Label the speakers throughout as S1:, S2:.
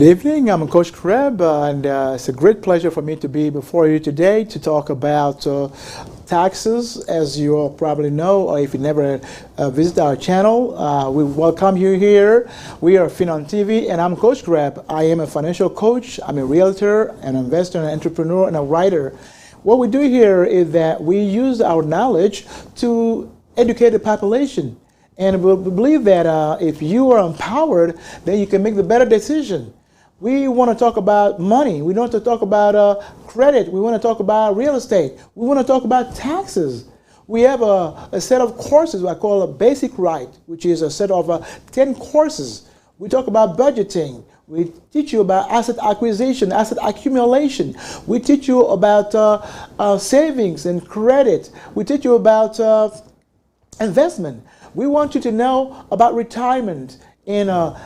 S1: evening. I'm Coach Greb, and it's a great pleasure for me to be before you today to talk about taxes. As you all probably know, or if you never visit our channel, we welcome you here. We are FinanTV, and I'm Coach Greb. I am a financial coach. I'm a realtor, an investor, an entrepreneur, and a writer. What we do here is that we use our knowledge to educate the population. And we believe that if you are empowered, then you can make the better decision. We want to talk about money. We want to talk about credit. We want to talk about real estate. We want to talk about taxes. We have a set of courses I call a basic right, which is a set of 10 courses. We talk about budgeting. We teach you about asset acquisition, asset accumulation. We teach you about savings and credit. We teach you about investment. We want you to know about retirement and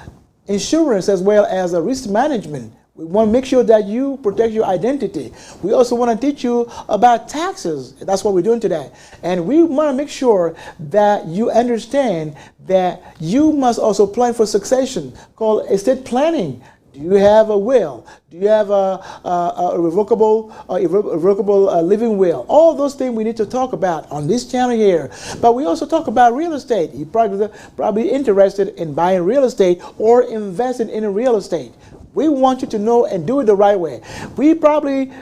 S1: insurance as well as risk management. We want to make sure that you protect your identity. We also want to teach you about taxes. That's what we're doing today. And we want to make sure that you understand that you must also plan for succession, called estate planning. Do you have a will? Do you have a irrevocable living will? All those things we need to talk about on this channel here. But we also talk about real estate. You're probably interested in buying real estate or investing in real estate. We want you to know and do it the right way. You're probably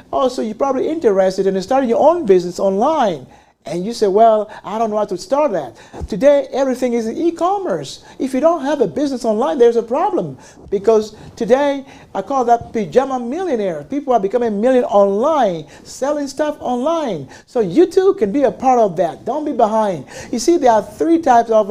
S1: interested in starting your own business online. And you say, well, I don't know how to start that. Today, everything is e-commerce. If you don't have a business online, there's a problem. Because today, I call that pajama millionaire. People are becoming millionaires online, selling stuff online. So you too can be a part of that. Don't be behind. You see, there are three types of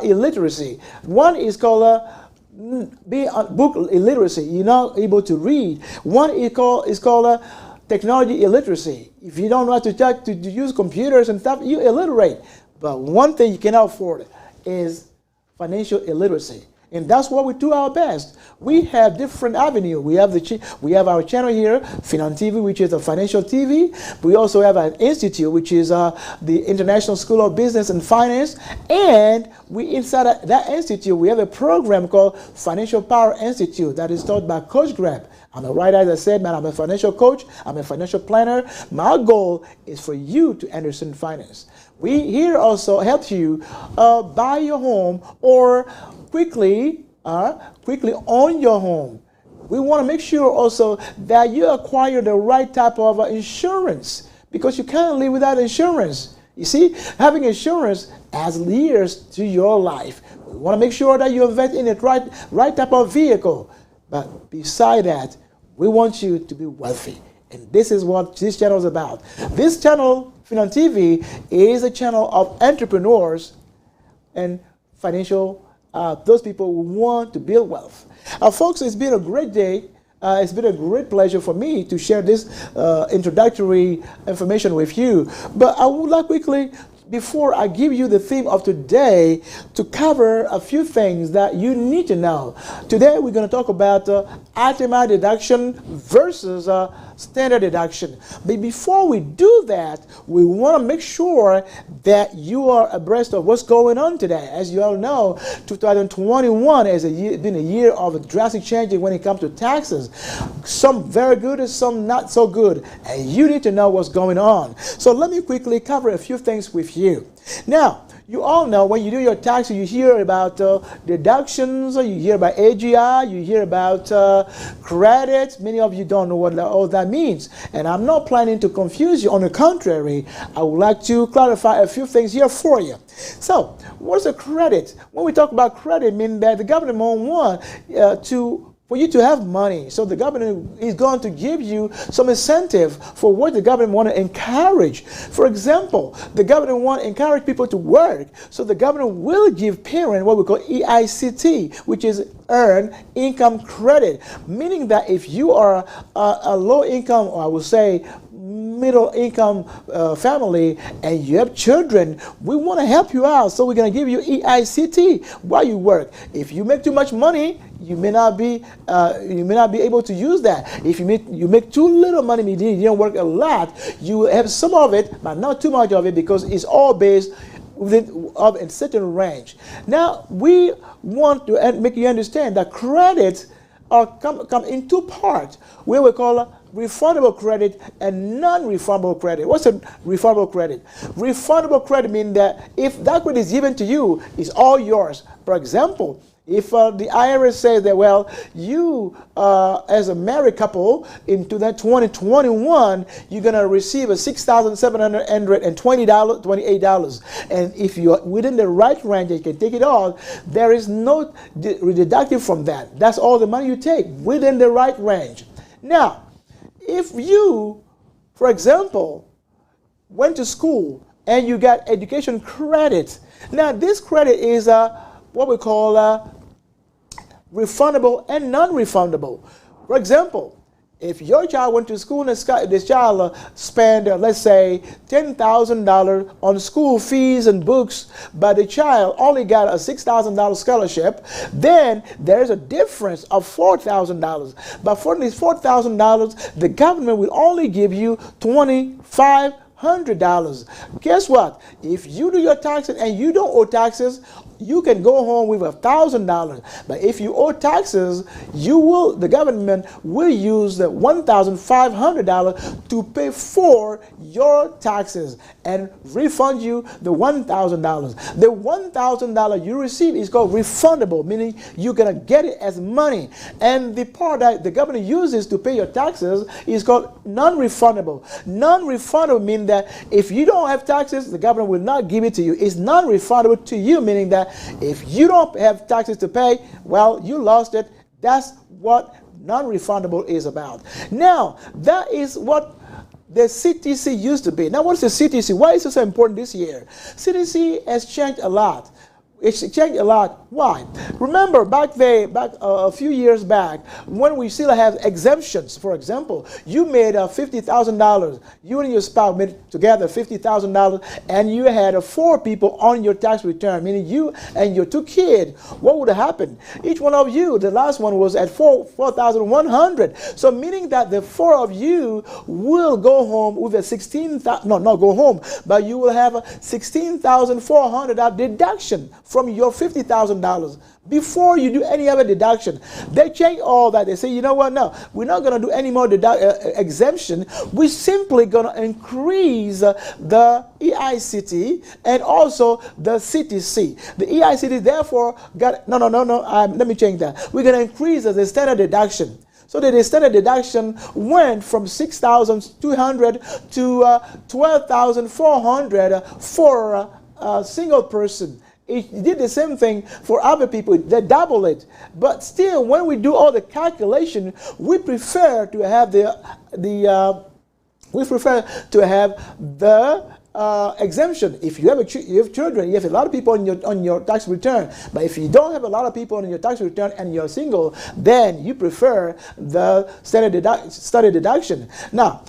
S1: illiteracy. One is called book illiteracy. You're not able to read. One is called technology illiteracy. If you don't know how to use computers and stuff, you're illiterate. But one thing you cannot afford is financial illiteracy. And that's what we do our best. We have different avenues. We have our channel here, FinanTV, which is a financial TV. We also have an institute, which is the International School of Business and Finance. And inside that institute, we have a program called Financial Power Institute that is taught by Coach Greb. I'm a writer, as I said, man. I'm a financial coach. I'm a financial planner. My goal is for you to understand finance. We here also help you buy your home or quickly own your home. We want to make sure also that you acquire the right type of insurance, because you can't live without insurance. You see, having insurance adds years to your life. We want to make sure that you invest in the right type of vehicle. But beside that, we want you to be wealthy. And this is what this channel is about. This channel, FinanTV, is a channel of entrepreneurs and financial, those people who want to build wealth. Folks, it's been a great day. It's been a great pleasure for me to share this introductory information with you. But I would like quickly, before I give you the theme of today, to cover a few things that you need to know. Today we're going to talk about itemized deduction versus standard deduction. But before we do that, we want to make sure that you are abreast of what's going on today. As you all know, 2021 has been a year of drastic changes when it comes to taxes. Some very good and some not so good. And you need to know what's going on. So let me quickly cover a few things with you. Now, you all know when you do your taxes, you hear about deductions, you hear about AGI, you hear about credits. Many of you don't know what all that means. And I'm not planning to confuse you. On the contrary, I would like to clarify a few things here for you. So, what's a credit? When we talk about credit, it means that the government wants for you to have money. So the government is going to give you some incentive for what the government want to encourage. For example, the government want to encourage people to work. So the government will give parents what we call EICT, which is Earned Income Credit, meaning that if you are a low income, or I would say middle income family, and you have children, we want to help you out. So we're going to give you EICT while you work. If you make too much money, you may not be able to use that. If you make too little money, meaning you don't work a lot, you have some of it, but not too much of it, because it's all based within of a certain range. Now, we want to make you understand that credit come in two parts, where we call refundable credit and non-refundable credit. What's a refundable credit? Refundable credit means that if that credit is given to you, it's all yours. For example, if the IRS says that, well, you as a married couple in 2021, you're going to receive a $6,728, and if you're within the right range, you can take it all. There is no deductive from that. That's all the money you take within the right range. Now, if you, for example, went to school and you got education credit, now this credit is what we call refundable and non-refundable. For example, if your child went to school and this child spent, let's say, $10,000 on school fees and books, but the child only got a $6,000 scholarship, then there's a difference of $4,000. But for this $4,000, the government will only give you $2,500. Guess what? If you do your taxes and you don't owe taxes, you can go home with $1,000. But if you owe taxes, the government will use the $1,500 to pay for your taxes and refund you the $1,000. The $1,000 you receive is called refundable, meaning you're going to get it as money. And the part that the government uses to pay your taxes is called non-refundable. Non-refundable means that if you don't have taxes, the government will not give it to you. It's non-refundable to you, meaning that if you don't have taxes to pay, well, you lost it. That's what non-refundable is about. Now, that is what the CTC used to be. Now, what's the CTC? Why is it so important this year? CTC has changed a lot. It's changed a lot. Why? Remember back a few years back, when we still have exemptions. For example, you made $50,000. You and your spouse made together $50,000, and you had 4 people on your tax return, meaning you and your 2 kids. What would have happened? Each one of you, the last one was at $4,100. So meaning that the 4 of you will go home with a but you will have a $16,400 deduction from your $50,000 before you do any other deduction. They change all that. They say, you know what, no, we're not going to do any more exemption. We're simply going to increase the EICT and also the CTC. The EICT therefore got, let me change that. We're going to increase the standard deduction. So the standard deduction went from $6,200 to $12,400 for a single person. It did the same thing for other people. They double it. But still, when we do all the calculation, we prefer to have the exemption. If you have children, you have a lot of people on your tax return. But if you don't have a lot of people on your tax return and you're single, then you prefer the standard deduction. Now,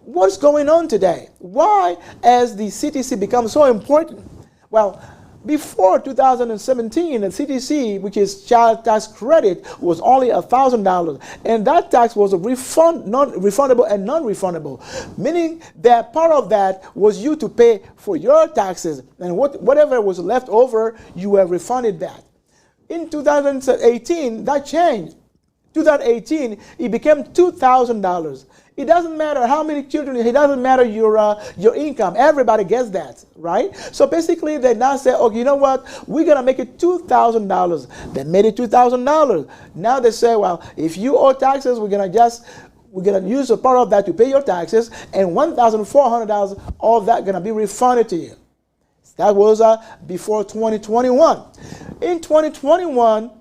S1: what's going on today? Why has the CTC become so important? Well, before 2017, the CTC, which is child tax credit, was only $1,000, and that tax was refundable and non-refundable, meaning that part of that was you to pay for your taxes, and whatever was left over, you were refunded that. In 2018, that changed. 2018, it became $2,000. It doesn't matter how many children, it doesn't matter your income. Everybody gets that, right? So basically, they now say, okay, you know what? We're going to make it $2,000. They made it $2,000. Now they say, well, if you owe taxes, we're going to use a part of that to pay your taxes, and $1,400, all of that going to be refunded to you. That was before 2021. In 2021,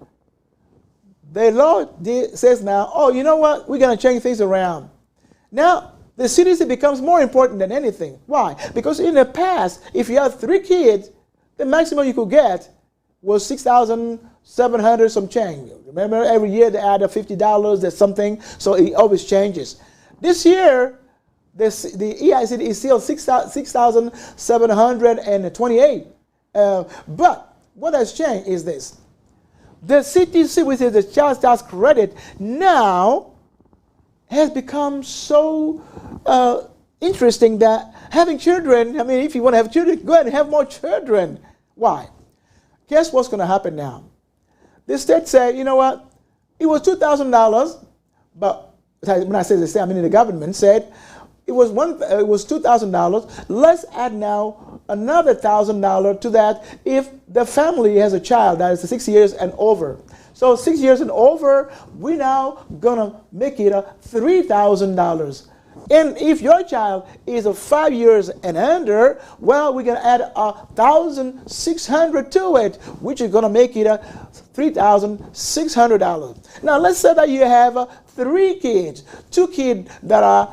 S1: the law says now, oh, you know what? We're going to change things around. Now, the CTC becomes more important than anything. Why? Because in the past, if you had 3 kids, the maximum you could get was $6,700 some change. Remember, every year they add $50, there's something, so it always changes. This year, the EICT is still $6,728. But what has changed is this. The CTC, which is the child tax credit, now has become so interesting that having children, if you want to have children, go ahead and have more children. Why? Guess what's going to happen now? The state say, you know what? it was $2,000, but when I say the same, I mean the government said it was $2,000. Let's add now another $1,000 to that if the family has a child that is 6 years and over. So 6 years and over, we're now gonna make it $3,000. And if your child is 5 years and under, well, we're gonna add $1,600 to it, which is gonna make it $3,600. Now let's say that you have 3 kids, 2 kids that are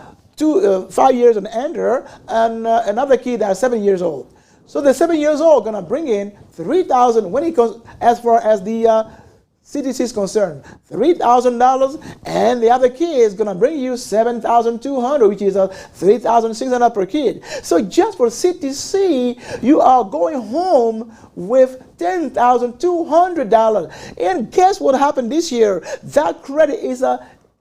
S1: 5 years and under, and another kid that is 7 years old. So the 7 years old gonna bring in $3,000 when it comes as far as the CTC is concerned, $3,000, and the other kid is gonna bring you $7,200, which is $3,600 per kid. So just for CTC, you are going home with $10,200. And guess what happened this year? That credit is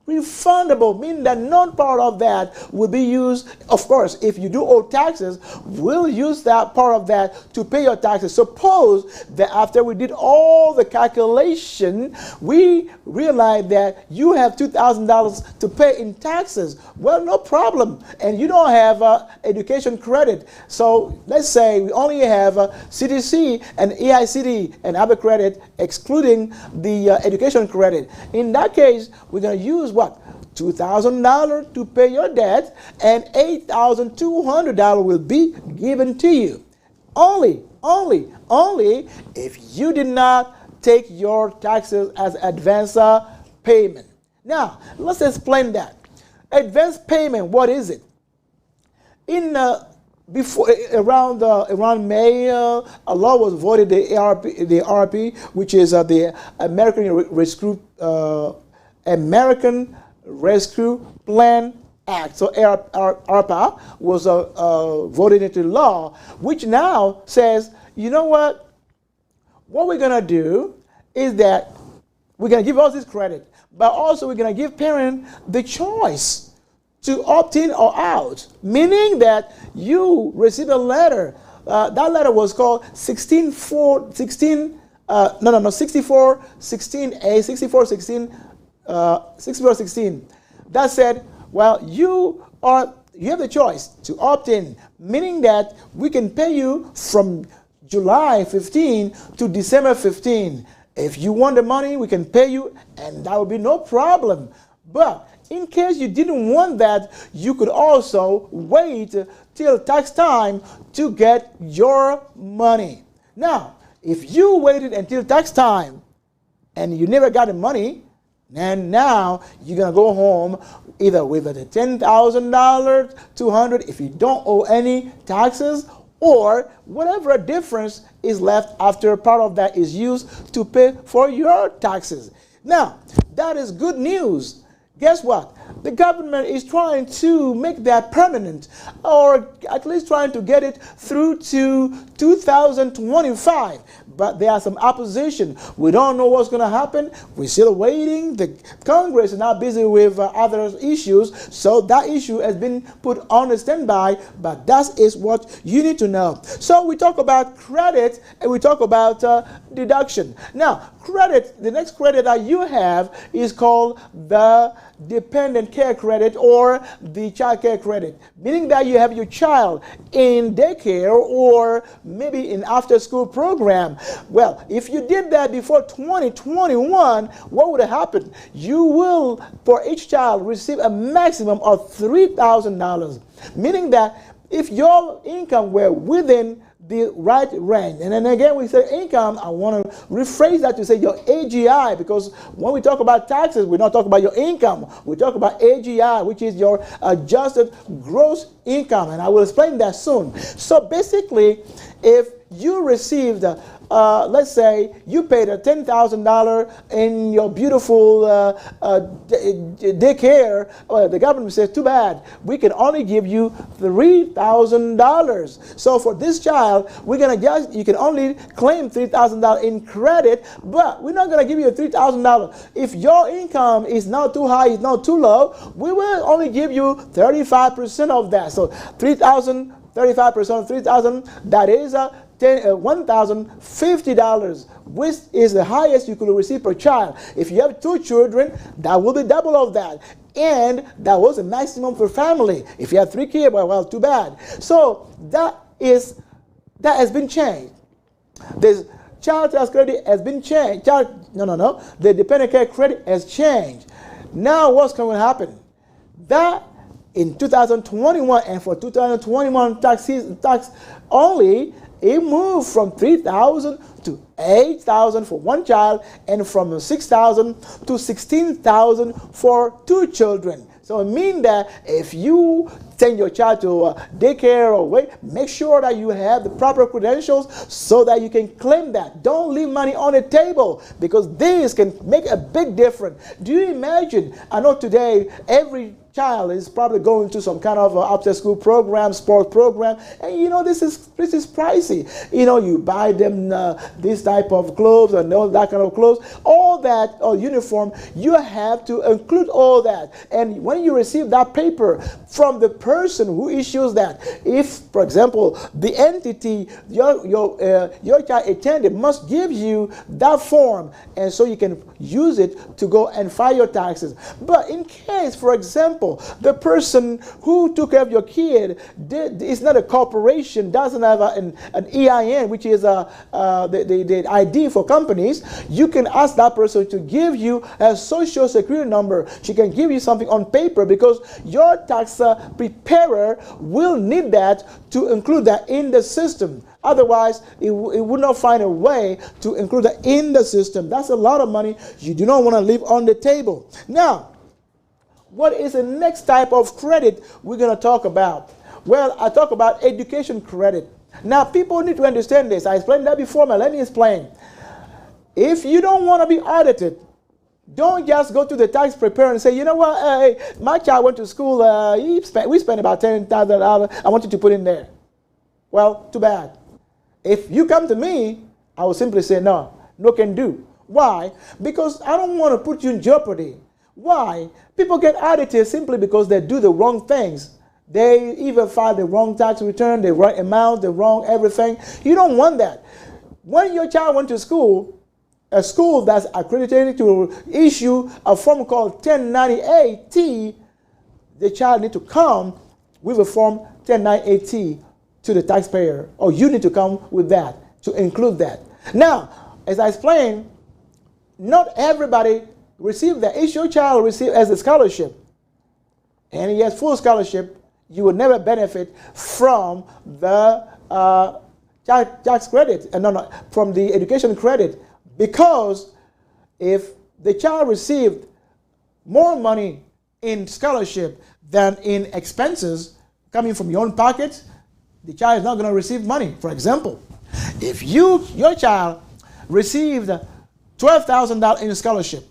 S1: refundable, meaning that none part of that will be used. Of course, if you do owe taxes, we'll use that part of that to pay your taxes. Suppose that after we did all the calculation, we realized that you have $2,000 to pay in taxes. Well, no problem. And you don't have education credit. So let's say we only have CTC and EICD and other credit, excluding the education credit. In that case, we're going to use what? $2,000 to pay your debt, and $8,200 will be given to you. Only if you did not take your taxes as advance payment. Now, let's explain that. Advance payment, what is it? In around May, a law was voted, the ARP, which is the American Rescue Plan Act. So ARPA was voted into law, which now says, you know what? What we're going to do is that we're going to give all this credit, but also we're going to give parents the choice to opt in or out, meaning that you receive a letter. That letter was called 6416A, 6416, that said, well, you have the choice to opt in, meaning that we can pay you from July 15 to December 15. If you want the money, we can pay you, and that would be no problem. But in case you didn't want that, you could also wait till tax time to get your money. Now, if you waited until tax time and you never got the money, and now you're going to go home either with the $10,000, $200 if you don't owe any taxes, or whatever difference is left after part of that is used to pay for your taxes. Now, that is good news. Guess what? The government is trying to make that permanent, or at least trying to get it through to 2025. But there are some opposition. We don't know what's going to happen. We're still waiting. The Congress is now busy with other issues, so that issue has been put on a standby, but that is what you need to know. So we talk about credit and we talk about deduction. Now, credit, the next credit that you have is called the dependent care credit or the child care credit, meaning that you have your child in daycare or maybe in after-school program. Well, if you did that before 2021, what would have happened? You will, for each child, receive a maximum of $3,000, meaning that if your income were within the right range. And then again, we say income, I want to rephrase that to say your AGI, because when we talk about taxes, we're not talking about your income. We talk about AGI, which is your adjusted gross income, and I will explain that soon. So basically, if you received let's say you paid a $10,000 in your beautiful daycare, the government says, too bad, we can only give you $3,000. So for this child, you can only claim $3,000 in credit, but we're not going to give you $3,000. If your income is not too high, it's not too low, we will only give you 35% of that. So 3,000, 35% of 3,000, that is $1,050, which is the highest you could receive per child. If you have 2 children, that will be double of that. And that was the maximum for family. If you have 3 kids, well, too bad. So that has been changed. This child tax credit has been changed. The dependent care credit has changed. Now what's going to happen? That in 2021 and for 2021 tax only, it moved from $3,000 to $8,000 for 1 child, and from $6,000 to $16,000 for 2 children. So it means that if you send your child to daycare or make sure that you have the proper credentials so that you can claim that. Don't leave money on the table, because this can make a big difference. Do you imagine? I know today every child is probably going to some kind of after school program, sports program, and this is pricey. You buy them this type of clothes and all that kind of clothes, all that, or uniform. You have to include all that. And when you receive that paper from the person who issues that, if, for example, the entity your child attended must give you that form, and so you can use it to go and file your taxes. But in case, for example, the person who took care of your kid is not a corporation, doesn't have an EIN, which is the ID for companies, you can ask that person to give you a social security number. She can give you something on paper, because your tax preparer will need that to include that in the system. Otherwise, it would not find a way to include that in the system. That's a lot of money you do not want to leave on the table. Now, what is the next type of credit we're going to talk about? Well, I talk about education credit. Now, people need to understand this. I explained that before, but let me explain. If you don't want to be audited, don't just go to the tax preparer and say, you know what, hey, my child went to school, we spent about $10,000, I want you to put in there. Well, too bad. If you come to me, I will simply say, no can do. Why? Because I don't want to put you in jeopardy. Why? People get audited simply because they do the wrong things. They either file the wrong tax return, the right amount, the wrong everything. You don't want that. When your child went to school, a school that's accredited to issue a form called 1098T, the child need to come with a form 1098T to the taxpayer, or you need to come with that to include that. Now, as I explained, not everybody receive that. If your child receive as a scholarship, and he has full scholarship, you will never benefit from the tax credit, from the education credit, because if the child received more money in scholarship than in expenses coming from your own pocket, the child is not going to receive money. For example, if your child received $12,000 in scholarship,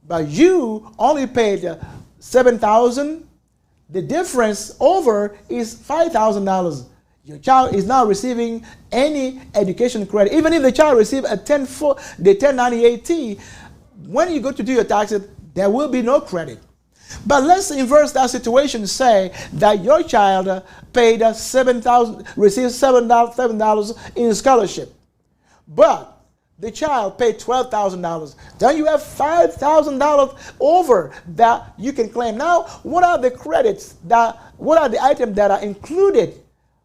S1: but you only paid $7,000, the difference over is $5,000. Your child is not receiving any education credit. Even if the child receives the 1098T, when you go to do your taxes, there will be no credit. But let's inverse that situation and say that your child paid $7,000, received $7 in scholarship, but the child paid $12,000. Then you have $5,000 over that you can claim. Now, what are the credits what are the items that are included?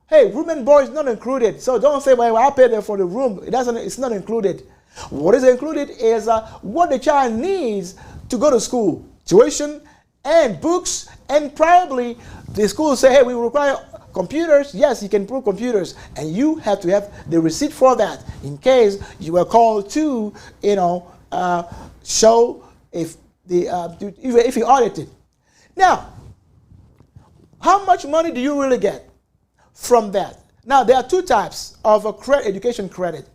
S1: Hey, room and board is not included. So don't say, well, I paid for the room. It's not included. What is included is what the child needs to go to school. Tuition and books, and probably the school say, hey, we require computers. Yes, you can prove computers, and you have to have the receipt for that in case you were called to, show if you audited. Now, how much money do you really get from that? Now, there are 2 types of education credit.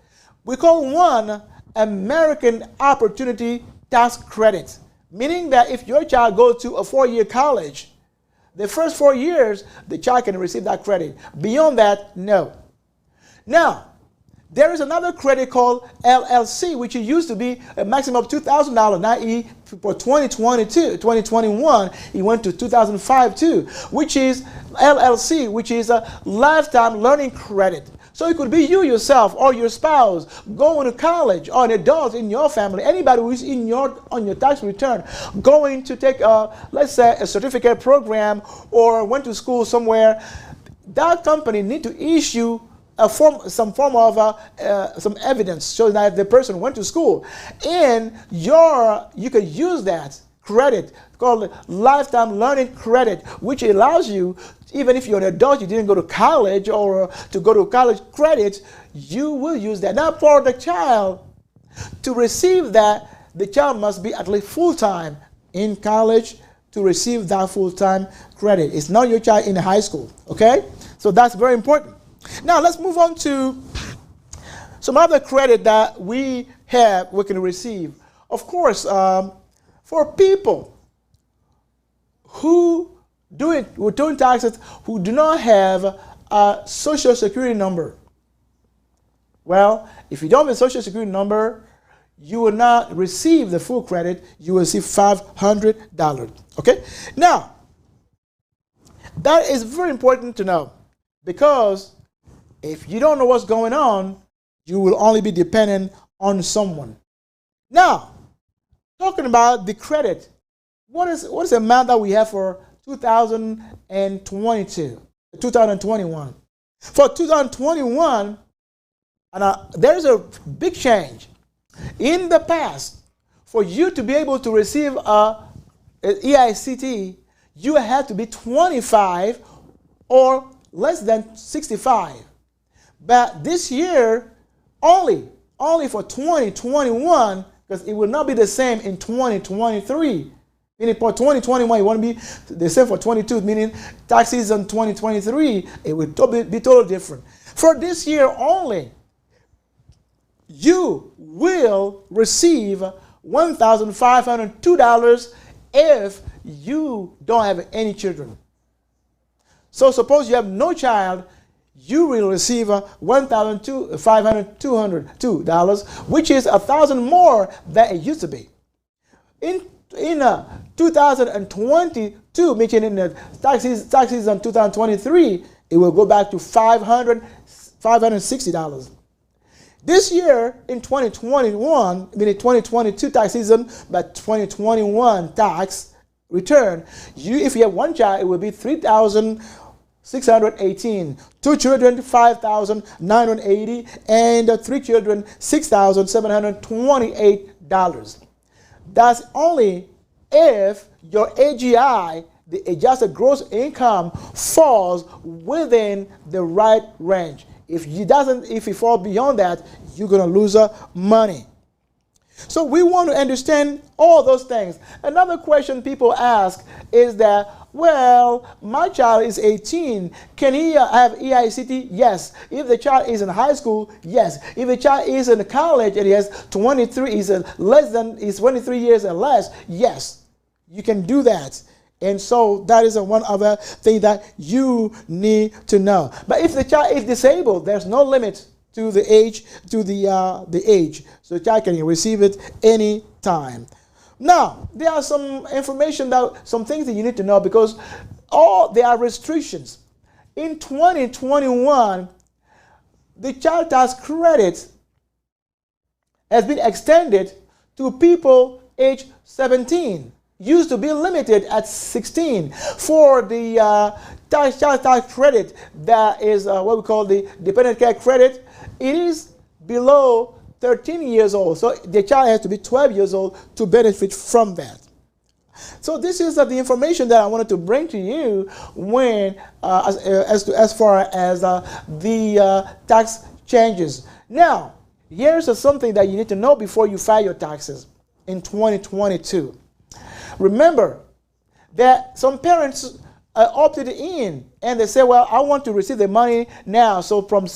S1: We call one American Opportunity Tax Credit, meaning that if your child goes to a 4-year college, the first 4 years, the child can receive that credit. Beyond that, no. Now, there is another credit called LLC, which used to be a maximum of $2,000. Now, for 2021, it went to $2,005 too, which is LLC, which is a lifetime learning credit. So it could be you yourself or your spouse going to college, or an adult in your family, anybody who is on your tax return going to take let's say a certificate program or went to school somewhere. That company need to issue some form of some evidence so that the person went to school, and you can use that credit called lifetime learning credit, which allows you, even if you're an adult, you didn't go to college or to go to college credit, you will use that. Now, for the child to receive that, the child must be at least full-time in college to receive that full-time credit. It's not your child in high school, okay? So that's very important. Now, let's move on to some other credit that we can receive. Of course, for people who were doing taxes who do not have a social security number. Well, if you don't have a social security number, you will not receive the full credit. You will receive $500. Okay? Now, that is very important to know, because if you don't know what's going on, you will only be dependent on someone. Now, talking about the credit, what is the amount that we have for 2021? For 2021, and there's a big change. In the past, for you to be able to receive a EICT, you had to be 25 or less than 65. But this year, only for 2021, because it will not be the same in 2023. Meaning for 2021, it won't be the same for 22, meaning tax season 2023, it will be totally different. For this year only, you will receive $1,502 if you don't have any children. So suppose you have no child, you will receive $1,502, which is $1,000 more than it used to be. In 2022, meaning in the tax season 2023, it will go back to $560. This year, in 2021, meaning 2022 tax season, but 2021 tax return, if you have one child, it will be $3,618. 2 children, $5,980, and 3 children, $6,728. That's only if your AGI, the adjusted gross income, falls within the right range. If it falls beyond that, you're going to lose money. So we want to understand all those things. Another question people ask is that, well, my child is 18. Can he have EICT? Yes. If the child is in high school, yes. If the child is in college and he has 23, is 23 years or less, yes. You can do that. And so that is one other thing that you need to know. But if the child is disabled, there's no limit to the age, so the child can receive it any time. Now, there are some things that you need to know, because there are restrictions. In 2021, the child tax credit has been extended to people age 17. Used to be limited at 16. For the child tax credit, that is what we call the dependent care credit, it is below 13 years old. So the child has to be 12 years old to benefit from that. So this is the information that I wanted to bring to you when as far as the tax changes. Now, here's something that you need to know before you file your taxes in 2022. Remember that some parents opted in and they say, well, I want to receive the money now. So from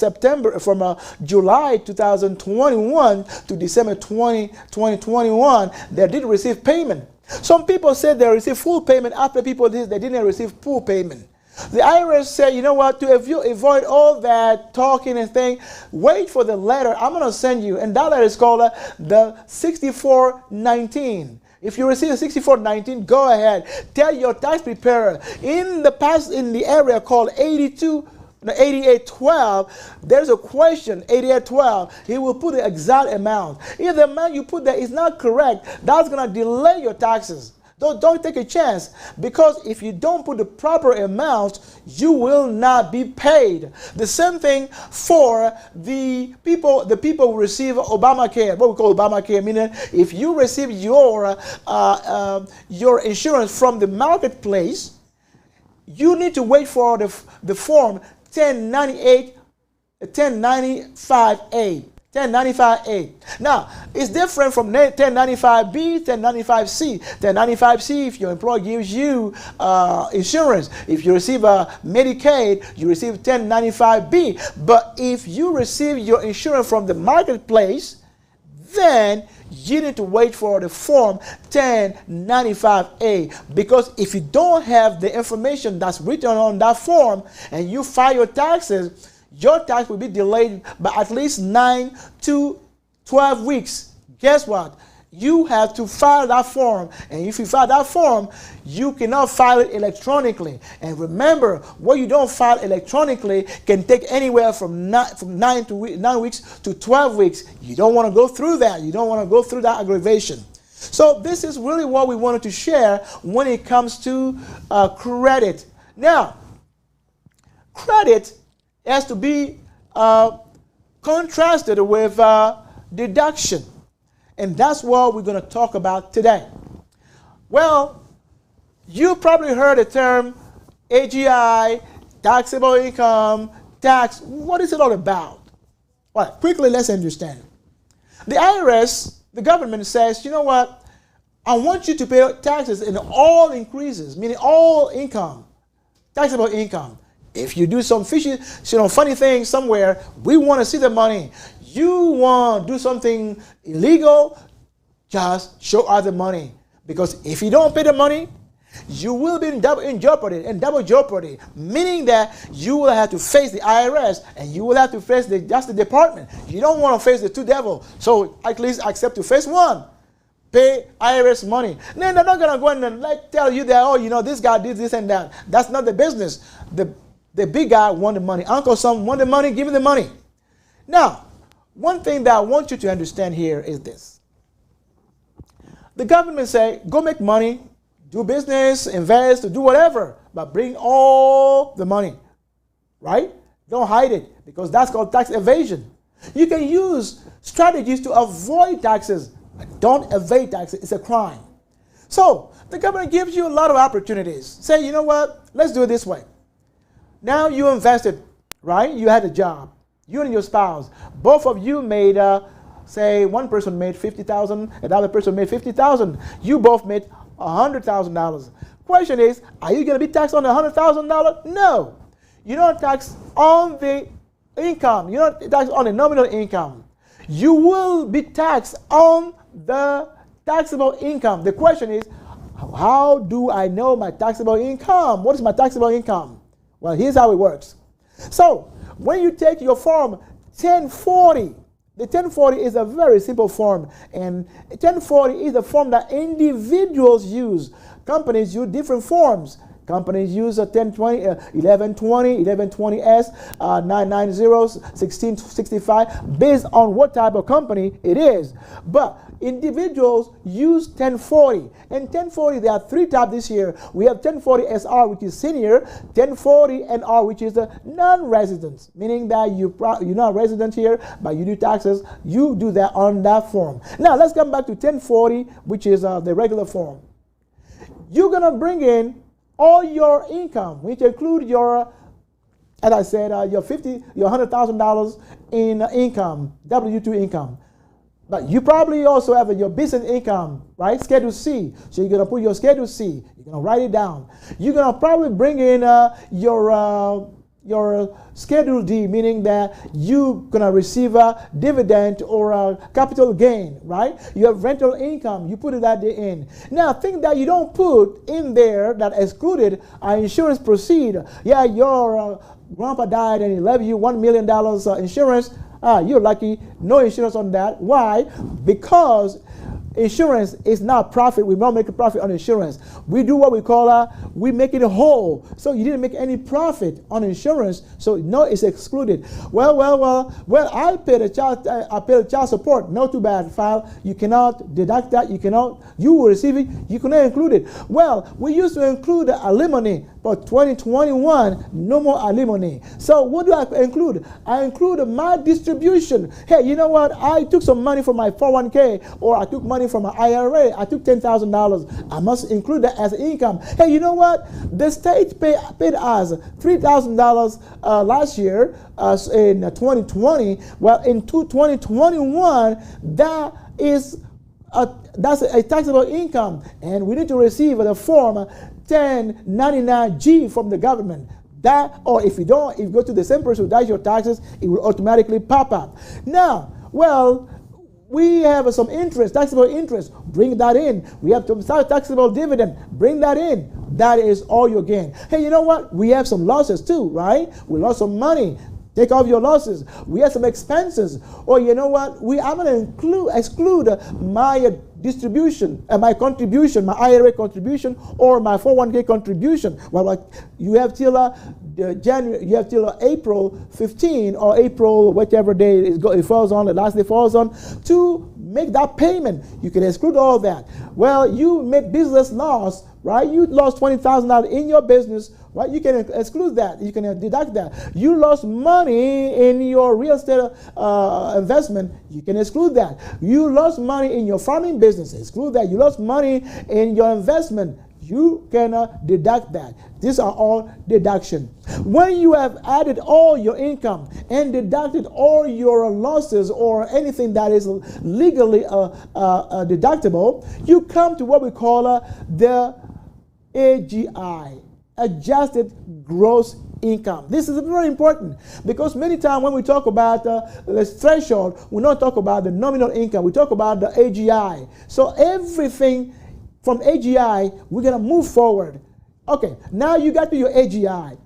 S1: July 2021 to December 2021, they did receive payment. Some people said they received full payment. After people did, they didn't receive full payment. The IRS said, you know what, to avoid all that talking and thing, wait for the letter I'm going to send you. And that letter is called the 6419. If you receive a 6419, go ahead. Tell your tax preparer in the area called 82 8812, there's a question, 8812, he will put the exact amount. If the amount you put there is not correct, that's going to delay your taxes. Don't take a chance, because if you don't put the proper amount, you will not be paid. The same thing for the people who receive Obamacare, what we call Obamacare, meaning if you receive your insurance from the marketplace, you need to wait for the form 1095A. 1095A. Now, it's different from 1095B, 1095C. 1095C, if your employer gives you insurance, if you receive a Medicaid, you receive 1095B. But if you receive your insurance from the marketplace, then you need to wait for the form 1095A, because if you don't have the information that's written on that form and you file your taxes, your tax will be delayed by at least 9 to 12 weeks. Guess what? You have to file that form. And if you file that form, you cannot file it electronically. And remember, what you don't file electronically can take anywhere from 9 weeks to 12 weeks. You don't want to go through that. You don't want to go through that aggravation. So this is really what we wanted to share when it comes to credit. Now, credit has to be contrasted with deduction. And that's what we're going to talk about today. Well, you probably heard the term AGI, taxable income, tax. What is it all about? Well, quickly, let's understand. The IRS, the government says, you know what? I want you to pay taxes in all increases, meaning all income, taxable income. If you do some fishy, funny thing somewhere, we want to see the money. You want to do something illegal, just show us the money. Because if you don't pay the money, you will be in double jeopardy, meaning that you will have to face the IRS and you will have to face the Justice Department. You don't want to face the two devils, so at least accept to face one. Pay IRS money. Then they're not going to go in and tell you that, this guy did this and that. That's not the business. The big guy want the money. Uncle Sam want the money, give him the money. Now, one thing that I want you to understand here is this. The government say, go make money, do business, invest, do whatever, but bring all the money, right? Don't hide it, because that's called tax evasion. You can use strategies to avoid taxes, but don't evade taxes. It's a crime. So the government gives you a lot of opportunities. Say, you know what? Let's do it this way. Now you invested, right? You had a job. You and your spouse, both of you made, say, one person made $50,000, another person made $50,000. You both made $100,000. Question is, are you going to be taxed on the $100,000? No. You don't tax on the income. You don't tax on the nominal income. You will be taxed on the taxable income. The question is, how do I know my taxable income? What is my taxable income? Well, here's how it works. So, when you take your form 1040, the 1040 is a very simple form, and 1040 is a form that individuals use. Companies use different forms. Companies use a 1020, 1120, 1120S, 990, 1665, based on what type of company it is. But individuals use 1040. And 1040, there are three types this year. We have 1040 SR, which is senior, 1040 NR, which is a non-resident, meaning that you're not a resident here, but you do taxes. You do that on that form. Now, let's come back to 1040, which is the regular form. You're going to bring in all your income, which include your, as I said, your $100,000 in income, W-2 income. But you probably also have your business income, right? Schedule C. So you're going to put your Schedule C. You're going to write it down. You're going to probably bring in your Schedule D, meaning that you're going to receive a dividend or a capital gain, right? You have rental income. You put that in. Now, things that you don't put in there that excluded are insurance proceeds. Yeah, your grandpa died and he left you $1 million insurance. You're lucky, no insurance on that. Why? Because insurance is not profit. We don't make a profit on insurance. We do what we call we make it whole. So you didn't make any profit on insurance, so no, it's excluded. Well, I paid a child support. No, too bad, file. You cannot deduct that. You will receive it. You cannot include it. Well, we used to include the alimony, but 2021, no more alimony. So what do I include? I include my distribution. Hey, you know what? I took some money from my 401k, or I took money from my IRA. I took $10,000. I must include that as income. Hey, you know what? The state paid us $3,000 last year in 2020. Well, in 2021, that's a taxable income, and we need to receive the form 1099-G from the government. That, or if you don't, if you go to the same person who does your taxes, it will automatically pop up. Now, well, we have some interest, taxable interest. Bring that in. We have some taxable dividend. Bring that in. That is all your gain. Hey, you know what? We have some losses too, right? We lost some money. Take off your losses. We have some expenses. Or you know what? I'm going to exclude my distribution, my contribution, my IRA contribution, or my 401k contribution. Well, like you have till January, you have till April 15 or April, whichever day it falls on, the last day falls on, to make that payment. You can exclude all that. Well, you made business loss, right? You lost $20,000 in your business, right? You can exclude that. You can deduct that. You lost money in your real estate investment. You can exclude that. You lost money in your farming business. Exclude that. You lost money in your investment. You cannot deduct that. These are all deduction. When you have added all your income and deducted all your losses or anything that is legally deductible, you come to what we call the AGI, adjusted gross income. This is very important because many times when we talk about the threshold, we don't talk about the nominal income. We talk about the AGI. So everything from AGI, we're going to move forward. Okay, now you got to your AGI.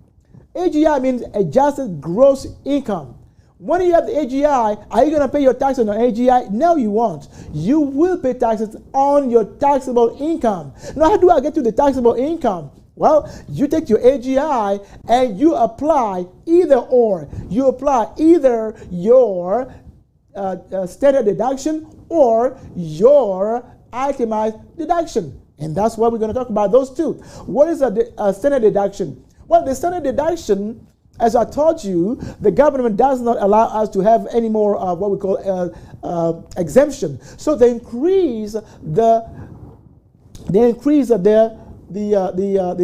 S1: AGI means adjusted gross income. When you have the AGI, are you going to pay your taxes on AGI? No, you won't. You will pay taxes on your taxable income. Now, how do I get to the taxable income? Well, you take your AGI and you apply either or. You apply either your standard deduction or your itemized deduction. And that's what we're going to talk about, those two. What is a standard deduction? Well, the standard deduction, as I taught you, the government does not allow us to have any more of what we call exemption. So they increase the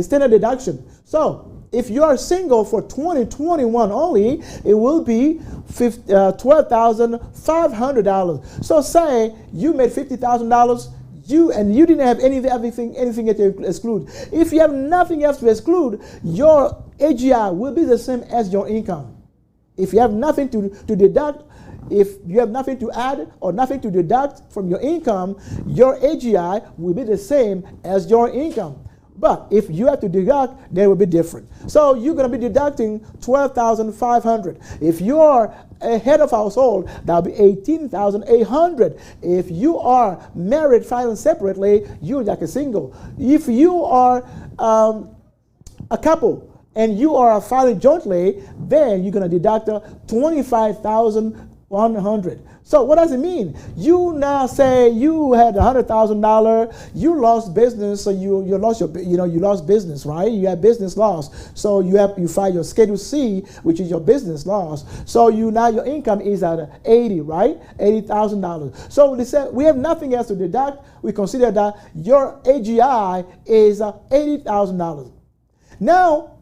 S1: standard deduction. So if you are single for 2021 only, it will be $12,500. So say you made $50,000. You didn't have anything to exclude. If you have nothing else to exclude, your AGI will be the same as your income. If you have nothing to deduct, if you have nothing to add or nothing to deduct from your income, your AGI will be the same as your income. But if you have to deduct, then it will be different. So you're going to be deducting $12,500. If you are a head of household, that'll be $18,800. If you are married, filing separately, you're like a single. If you are a couple and you are filing jointly, then you're going to deduct $25,100. So what does it mean? You now say you had $100,000, you lost business, so you lost your you lost business, right? You have business loss, so you file your Schedule C, which is your business loss. So now your income is at 80, right? $80,000. So they said we have nothing else to deduct. We consider that your AGI is $80,000. Now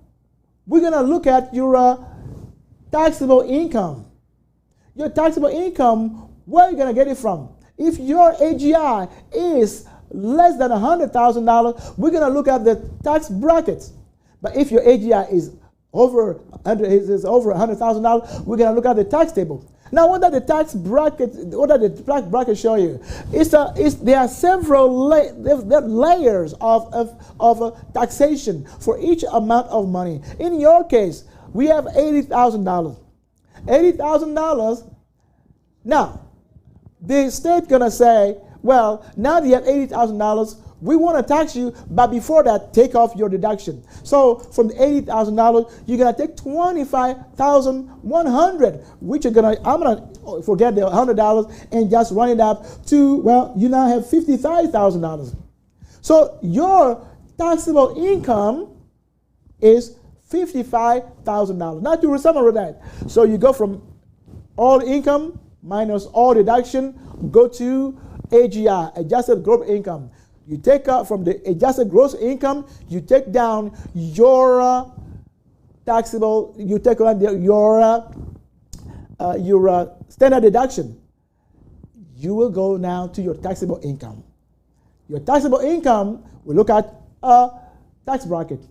S1: we're gonna look at your taxable income. Your taxable income, where are you going to get it from? If your AGI is less than $100,000, we're going to look at the tax brackets. But if your AGI is over $100,000, we're going to look at the tax table. Now, what does the tax bracket show you? There are several layers of taxation for each amount of money. In your case, we have $80,000. $80,000. Now, the state gonna say, Well, now that you have $80,000, we want to tax you, but before that, take off your deduction. So from the $80,000, you're gonna take $25,100, which I'm gonna forget the $100 and just run it up to, well, you now have $55,000. So your taxable income is $55,000. Now to summarize that, so you go from all income minus all deduction, go to AGI, adjusted gross income. You take out from the adjusted gross income, you take down your taxable, you take on your standard deduction. You will go now to your taxable income. Your taxable income, we look at a tax bracket.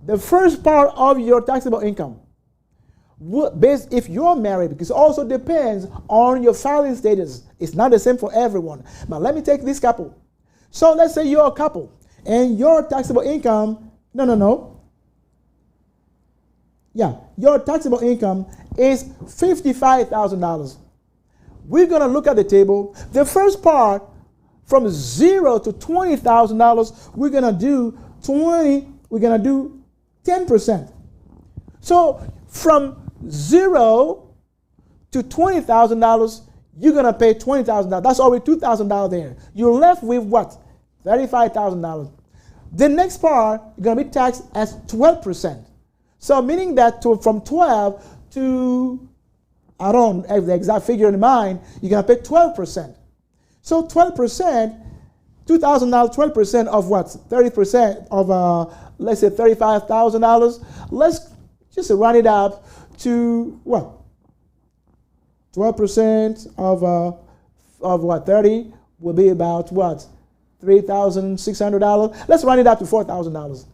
S1: The first part of your taxable income, based if you're married, because it also depends on your filing status. It's not the same for everyone. But let me take this couple. So let's say you're a couple and your taxable income, your taxable income is $55,000. We're going to look at the table. The first part, from $0 to $20,000, we're going to do 10%. So from $0 to $20,000, you're going to pay $20,000. That's already $2,000 there. You're left with what? $35,000. The next part, you're going to be taxed as 12%. So meaning that from 12 to, I don't have the exact figure in mind, you're going to pay 12%. So 12%, $2,000, 12% of what? 30% of, let's say $35,000. Let's just run it up to what? 12% of what? 30 will be about what? $3,600. Let's run it up to $4,000.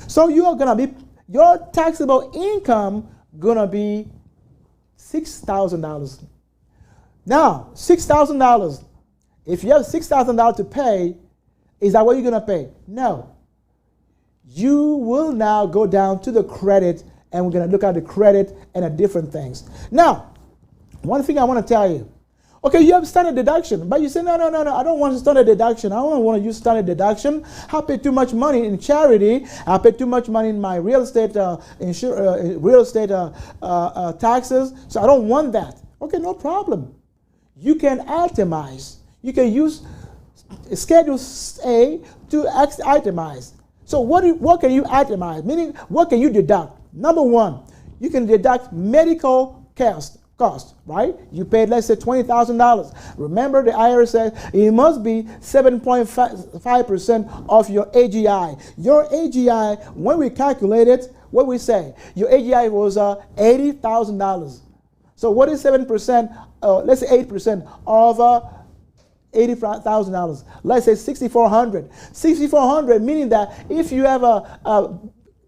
S1: So you're gonna be, your taxable income gonna be $6,000. Now, $6,000. If you have $6,000 to pay, is that what you're gonna pay? No. You will now go down to the credit, and we're gonna look at the credit and the different things. Now, one thing I want to tell you. Okay, you have standard deduction, but you say, no, I don't want standard deduction. I don't want to use standard deduction. I pay too much money in charity. I pay too much money in my real estate taxes, so I don't want that. Okay, no problem. You can itemize. You can use Schedule A to itemize. So what can you itemize? Meaning, what can you deduct? Number one, you can deduct medical cost, right? You paid, let's say, $20,000. Remember, the IRS says it must be 7.5% of your AGI. Your AGI, when we calculate it, what we say? Your AGI was $80,000. So what is 7%? Let's say 8% of $80,000. Let's say $6,400. $6,400 meaning that if you have a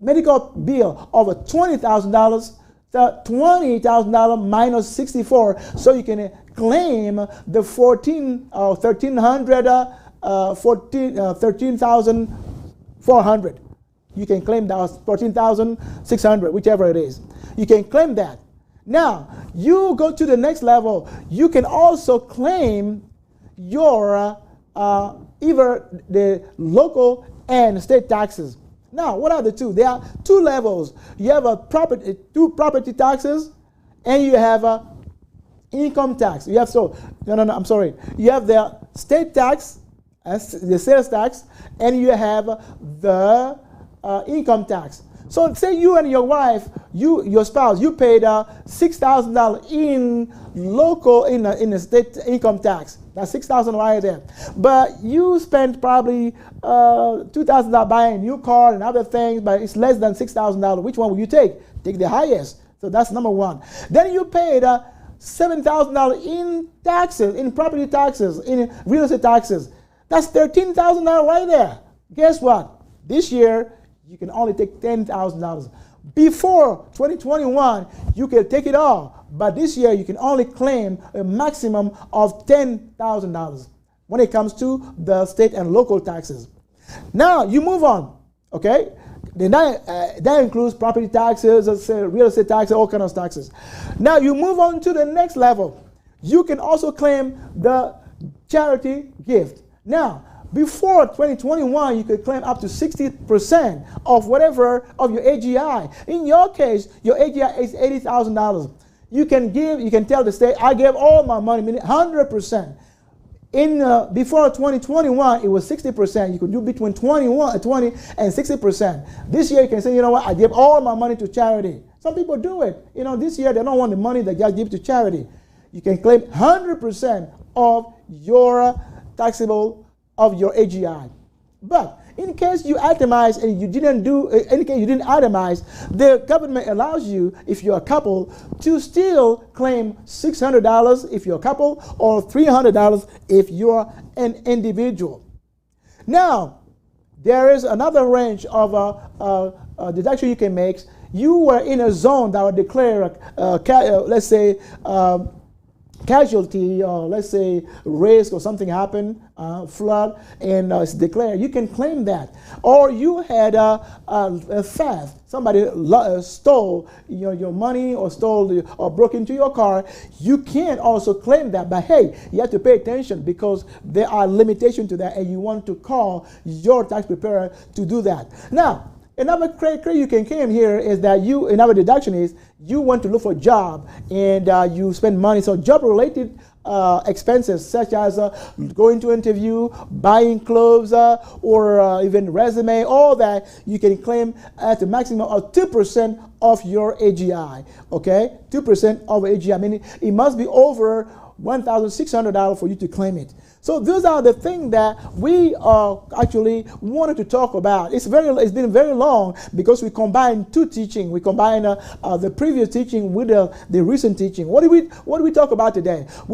S1: medical bill of $20,000, $20,000 minus 64, so you can claim the $13,400. You can claim that $14,600, whichever it is. You can claim that. Now you go to the next level. You can also claim your either the local and state taxes. Now, what are the two? There are two levels. You have two property taxes, and you have income tax. You have You have the state tax, the sales tax, and you have the income tax. So, say you and your wife, your spouse, you paid $6,000 in local in the state income tax. That's $6,000 right there. But you spent probably $2,000 buying a new car and other things, but it's less than $6,000. Which one will you take? Take the highest. So that's number one. Then you paid $7,000 in taxes, in property taxes, in real estate taxes. That's $13,000 right there. Guess what? This year, you can only take $10,000. Before 2021, you can take it all, but this year you can only claim a maximum of $10,000 when it comes to the state and local taxes. Now you move on, okay? Then that includes property taxes, real estate taxes, all kinds of taxes. Now you move on to the next level. You can also claim the charity gift. Now, before 2021, you could claim up to 60% of whatever of your AGI. In your case, your AGI is $80,000. You can tell the state, I gave all my money, meaning 100%. Before 2021, it was 60%. You could do between 20 and 60%. This year, you can say, you know what, I give all my money to charity. Some people do it. This year, they don't want the money they just give to charity. You can claim 100% of your taxable of your AGI. But in case you itemize and you didn't itemize, the government allows you, if you're a couple, to still claim $600 if you're a couple or $300 if you're an individual. Now, there is another range of deduction you can make. You were in a zone that would declare, let's say, casualty, or let's say risk or something happened, flood, and it's declared, you can claim that. Or you had a theft, somebody stole your money or or broke into your car, you can also claim that. But hey, you have to pay attention because there are limitations to that, and you want to call your tax preparer to do that. Now, another credit you can claim here is that another deduction is you want to look for a job and you spend money. So job-related expenses such as going to interview, buying clothes, or even resume, all that you can claim at a maximum of 2% of your AGI. Okay, 2% of AGI, meaning it must be over $1,600 for you to claim it. So those are the things that we actually wanted to talk about. It's been very long because we combined two teaching. We combined the previous teaching with the recent teaching. What did we talk about today? We